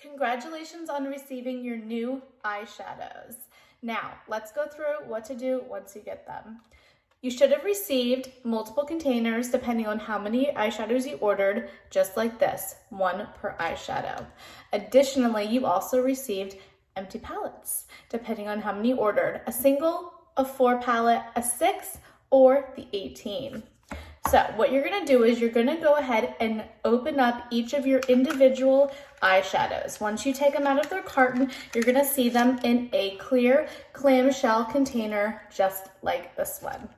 Congratulations on receiving your new eyeshadows. Now, let's go through what to do once you get them. You should have received multiple containers depending on how many eyeshadows you ordered, just like this, one per eyeshadow. Additionally, you also received empty palettes, depending on how many you ordered, a single, a 4 palette, a 6, or the 18. So what you're gonna do is you're gonna go ahead and open up each of your individual eyeshadows. Once you take them out of their carton, you're gonna see them in a clear clamshell container, just like this one.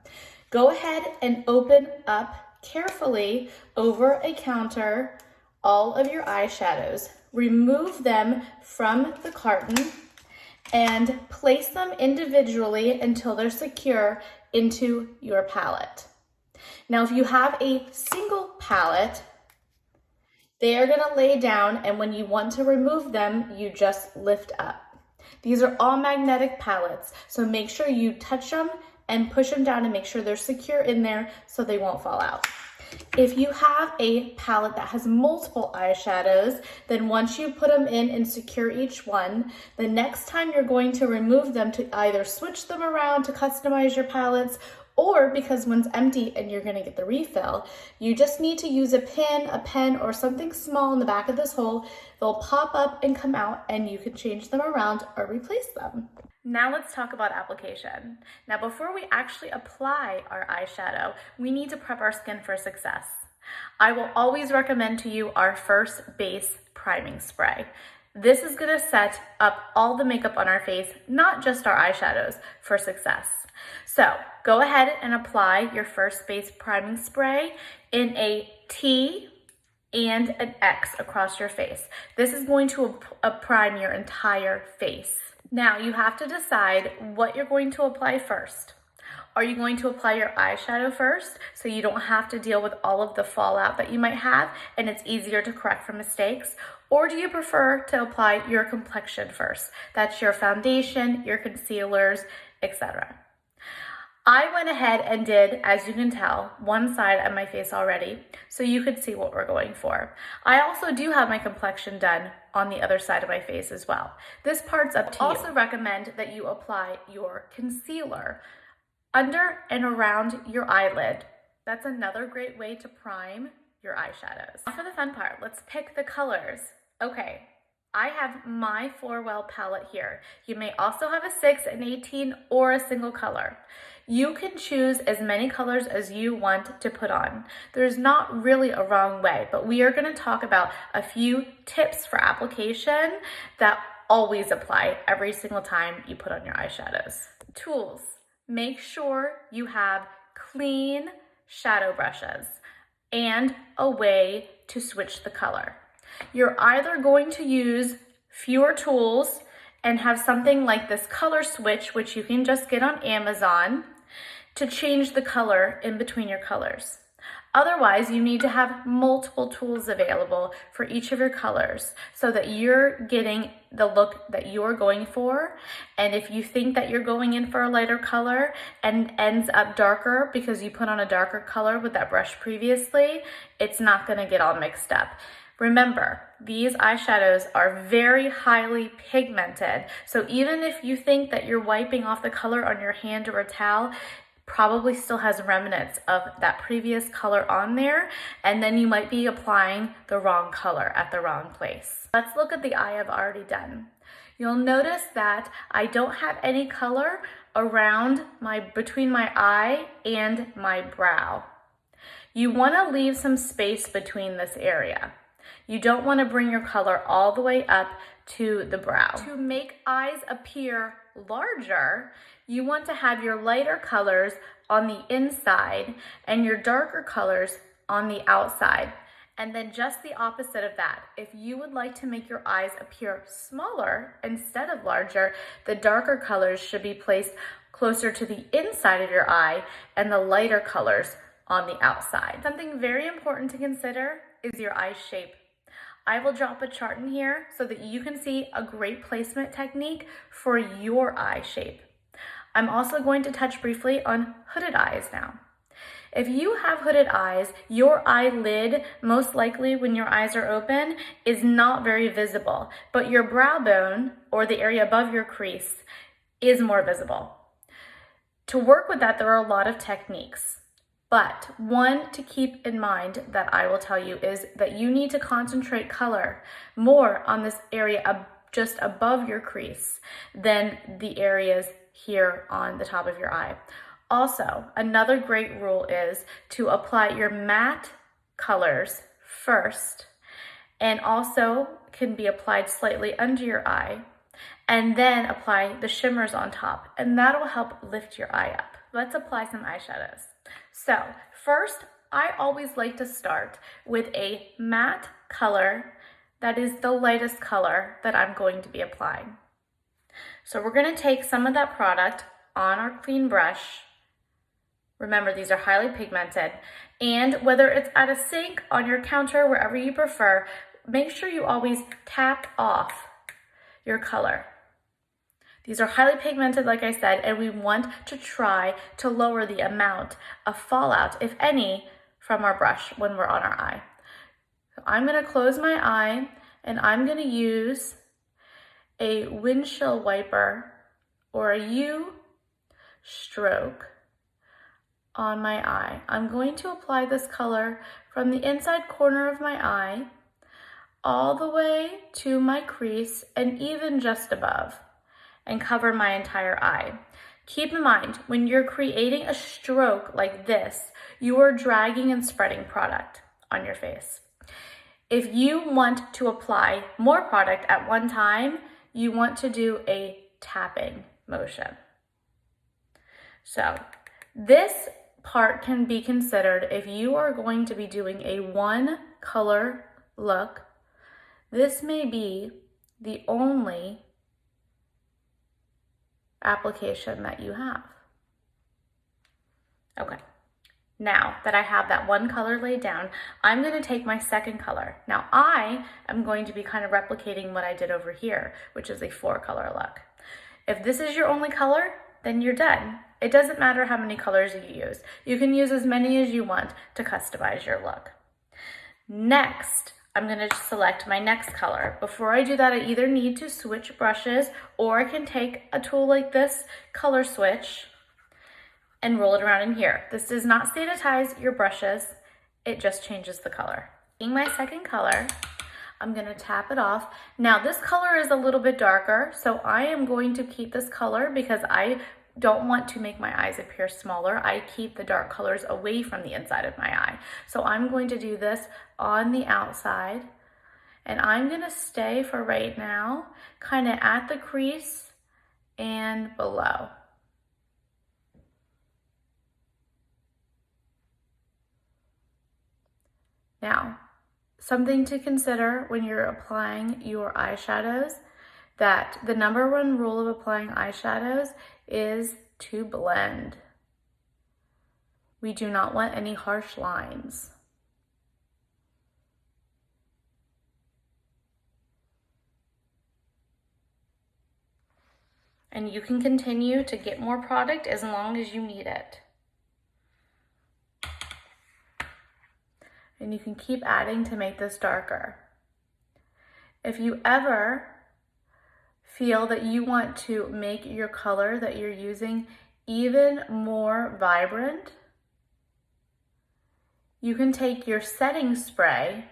Go ahead and open up carefully over a counter all of your eyeshadows. Remove them from the carton and place them individually until they're secure into your palette. Now, if you have a single palette, they are gonna lay down, and when you want to remove them, you just lift up. These are all magnetic palettes, so make sure you touch them and push them down and make sure they're secure in there so they won't fall out. If you have a palette that has multiple eyeshadows, then once you put them in and secure each one, the next time you're going to remove them to either switch them around to customize your palettes, or because one's empty and you're gonna get the refill, you just need to use a pin, a pen, or something small in the back of this hole. They'll pop up and come out and you can change them around or replace them. Now let's talk about application. Now before we actually apply our eyeshadow, we need to prep our skin for success. I will always recommend to you our first base priming spray. This is gonna set up all the makeup on our face, not just our eyeshadows, for success. So go ahead and apply your first base priming spray in a T and an X across your face. This is going to prime your entire face. Now you have to decide what you're going to apply first. Are you going to apply your eyeshadow first so you don't have to deal with all of the fallout that you might have and it's easier to correct for mistakes? Or do you prefer to apply your complexion first? That's your foundation, your concealers, etc. I went ahead and did, as you can tell, one side of my face already, so you could see what we're going for. I also do have my complexion done on the other side of my face as well. This part's up to you. I also recommend that you apply your concealer under and around your eyelid. That's another great way to prime your eyeshadows. Now for the fun part, let's pick the colors. Okay, I have my 4-well palette here. You may also have a 6, an 18, or a single color. You can choose as many colors as you want to put on. There's not really a wrong way, but we are gonna talk about a few tips for application that always apply every single time you put on your eyeshadows. Tools. Make sure you have clean shadow brushes and a way to switch the color. You're either going to use fewer tools and have something like this color switch, which you can just get on Amazon, to change the color in between your colors. Otherwise, you need to have multiple tools available for each of your colors so that you're getting the look that you're going for. And if you think that you're going in for a lighter color and ends up darker because you put on a darker color with that brush previously, it's not gonna get all mixed up. Remember, these eyeshadows are very highly pigmented. So even if you think that you're wiping off the color on your hand or a towel, probably still has remnants of that previous color on there, and then you might be applying the wrong color at the wrong place. Let's look at the eye I've already done. You'll notice that I don't have any color around between my eye and my brow. You want to leave some space between this area. You don't want to bring your color all the way up to the brow. To make eyes appear larger, you want to have your lighter colors on the inside and your darker colors on the outside. And then just the opposite of that. If you would like to make your eyes appear smaller instead of larger, the darker colors should be placed closer to the inside of your eye and the lighter colors on the outside. Something very important to consider is your eye shape. I will drop a chart in here so that you can see a great placement technique for your eye shape. I'm also going to touch briefly on hooded eyes now. If you have hooded eyes, your eyelid, most likely when your eyes are open, is not very visible, but your brow bone, or the area above your crease, is more visible. To work with that, there are a lot of techniques. But one to keep in mind that I will tell you is that you need to concentrate color more on this area just above your crease than the areas here on the top of your eye. Also, another great rule is to apply your matte colors first, and also can be applied slightly under your eye, and then apply the shimmers on top, and that'll help lift your eye up. Let's apply some eyeshadows. So first, I always like to start with a matte color that is the lightest color that I'm going to be applying. So we're going to take some of that product on our clean brush. Remember, these are highly pigmented, and whether it's at a sink, on your counter, wherever you prefer, make sure you always tap off your color. These are highly pigmented, like I said, and we want to try to lower the amount of fallout, if any, from our brush when we're on our eye. So I'm going to close my eye, and I'm going to use a windshield wiper or a U stroke on my eye. I'm going to apply this color from the inside corner of my eye all the way to my crease and even just above, and cover my entire eye. Keep in mind, when you're creating a stroke like this, you are dragging and spreading product on your face. If you want to apply more product at one time, you want to do a tapping motion. So this part can be considered if you are going to be doing a one color look. This may be the only application that you have. Okay, now that I have that one color laid down, I'm going to take my second color. Now I am going to be kind of replicating what I did over here, which is a 4-color look. If this is your only color, then you're done. It doesn't matter how many colors you use. You can use as many as you want to customize your look. Next, I'm going to select my next color. Before I do that, I either need to switch brushes, or I can take a tool like this, color switch, and roll it around in here. This does not sanitize your brushes, it just changes the color. In my second color, I'm going to tap it off. Now this color is a little bit darker, so I am going to keep this color because I don't want to make my eyes appear smaller. I keep the dark colors away from the inside of my eye. So I'm going to do this on the outside, and I'm going to stay for right now kind of at the crease and below. Now, something to consider when you're applying your eyeshadows, that the #1 rule of applying eyeshadows is to blend. We do not want any harsh lines. And you can continue to get more product as long as you need it. And you can keep adding to make this darker. If you ever feel that you want to make your color that you're using even more vibrant, you can take your setting spray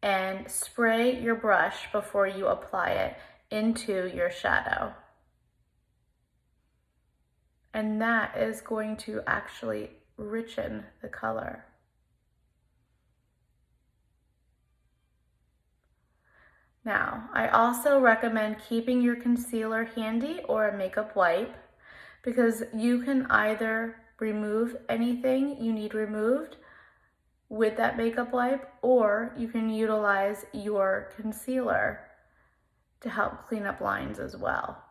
and spray your brush before you apply it into your shadow. And that is going to actually richen the color. Now, I also recommend keeping your concealer handy or a makeup wipe, because you can either remove anything you need removed with that makeup wipe, or you can utilize your concealer to help clean up lines as well.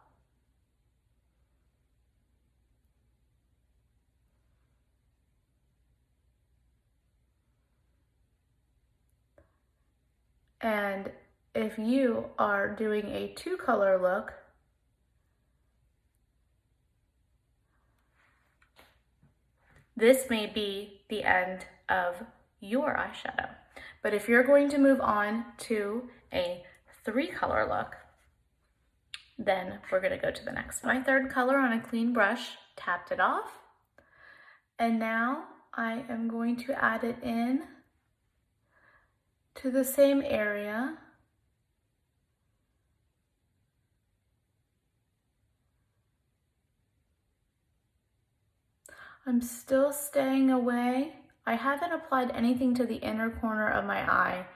And if you are doing a 2-color look, this may be the end of your eyeshadow. But if you're going to move on to a 3-color look, then we're gonna go to the next one. My 3rd color on a clean brush, tapped it off. And now I am going to add it in to the same area. I'm still staying away. I haven't applied anything to the inner corner of my eye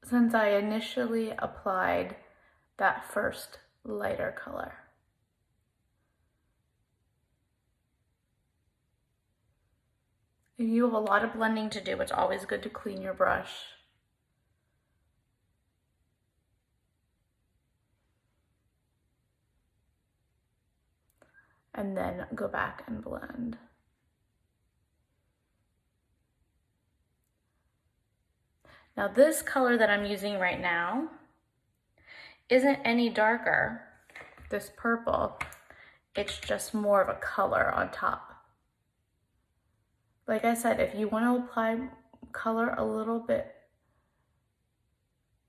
since I initially applied that first lighter color. If you have a lot of blending to do, it's always good to clean your brush. And then go back and blend. Now this color that I'm using right now isn't any darker, this purple, it's just more of a color on top. Like I said, if you want to apply color a little bit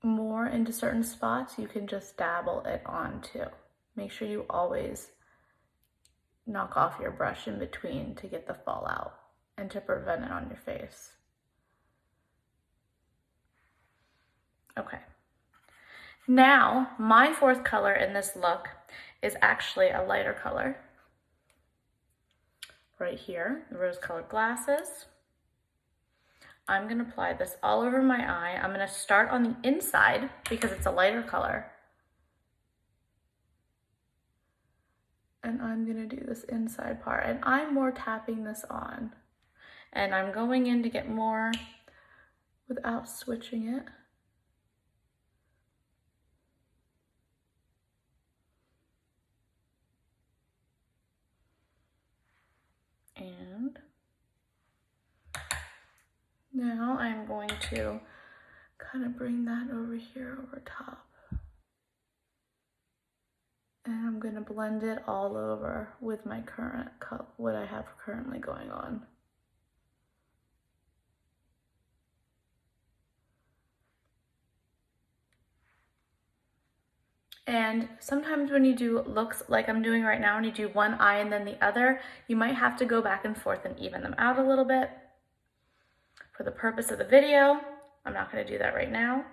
more into certain spots, you can just dabble it on too. Make sure you always knock off your brush in between to get the fallout and to prevent it on your face. Okay. Now, my 4th color in this look is actually a lighter color. Right here, the rose-colored glasses. I'm gonna apply this all over my eye. I'm gonna start on the inside because it's a lighter color. And I'm gonna do this inside part, and I'm more tapping this on. And I'm going in to get more without switching it. And now I'm going to kind of bring that over here over top. And I'm going to blend it all over with my current color, what I have currently going on. And sometimes when you do looks like I'm doing right now, and you do one eye and then the other, you might have to go back and forth and even them out a little bit. For the purpose of the video, I'm not going to do that right now.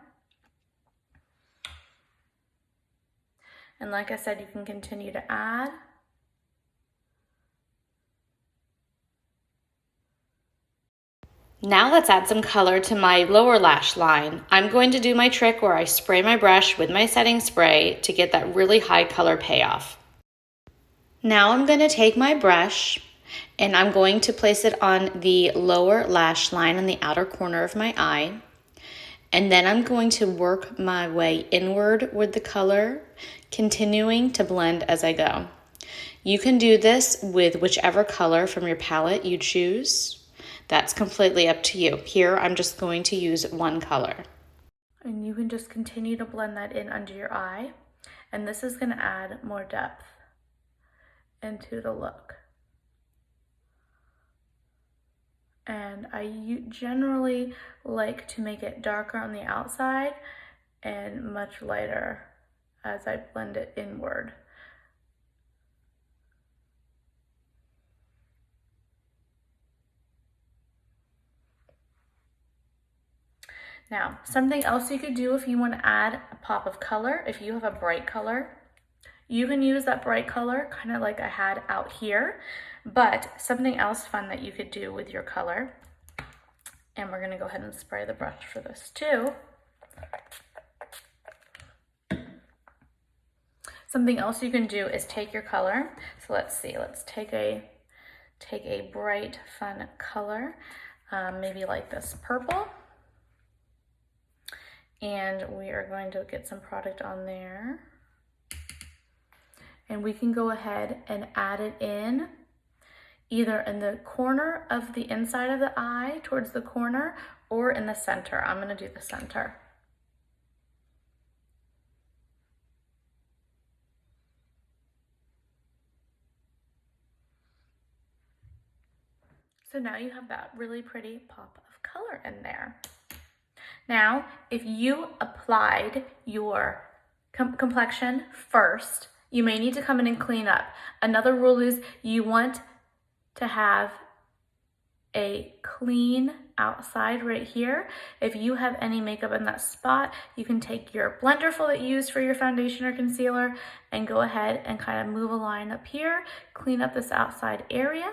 And like I said, you can continue to add. Now let's add some color to my lower lash line. I'm going to do my trick where I spray my brush with my setting spray to get that really high color payoff. Now I'm going to take my brush and I'm going to place it on the lower lash line on the outer corner of my eye. And then I'm going to work my way inward with the color, continuing to blend as I go. You can do this with whichever color from your palette you choose. That's completely up to you. Here, I'm just going to use one color. And you can just continue to blend that in under your eye. And this is going to add more depth into the look. And I generally like to make it darker on the outside and much lighter as I blend it inward. Now, something else you could do if you want to add a pop of color, if you have a bright color, you can use that bright color kind of like I had out here, but something else fun that you could do with your color, and we're going to go ahead and spray the brush for this too. Something else you can do is take your color. So let's see, let's take a bright, fun color, maybe like this purple. And we are going to get some product on there. And we can go ahead and add it in either in the corner of the inside of the eye towards the corner or in the center. I'm gonna do the center. So now you have that really pretty pop of color in there. Now, if you applied your complexion first, you may need to come in and clean up. Another rule is you want to have a clean outside right here. If you have any makeup in that spot, you can take your blender full that you use for your foundation or concealer and go ahead and kind of move a line up here, clean up this outside area.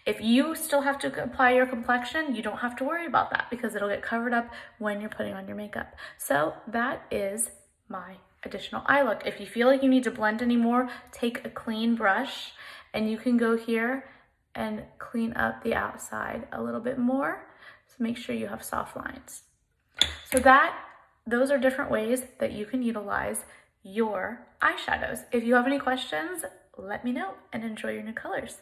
If you still have to apply your complexion, you don't have to worry about that because it'll get covered up when you're putting on your makeup. So that is my additional eye look. If you feel like you need to blend anymore, take a clean brush and you can go here and clean up the outside a little bit more. So make sure you have soft lines. So those are different ways that you can utilize your eyeshadows. If you have any questions, let me know and enjoy your new colors.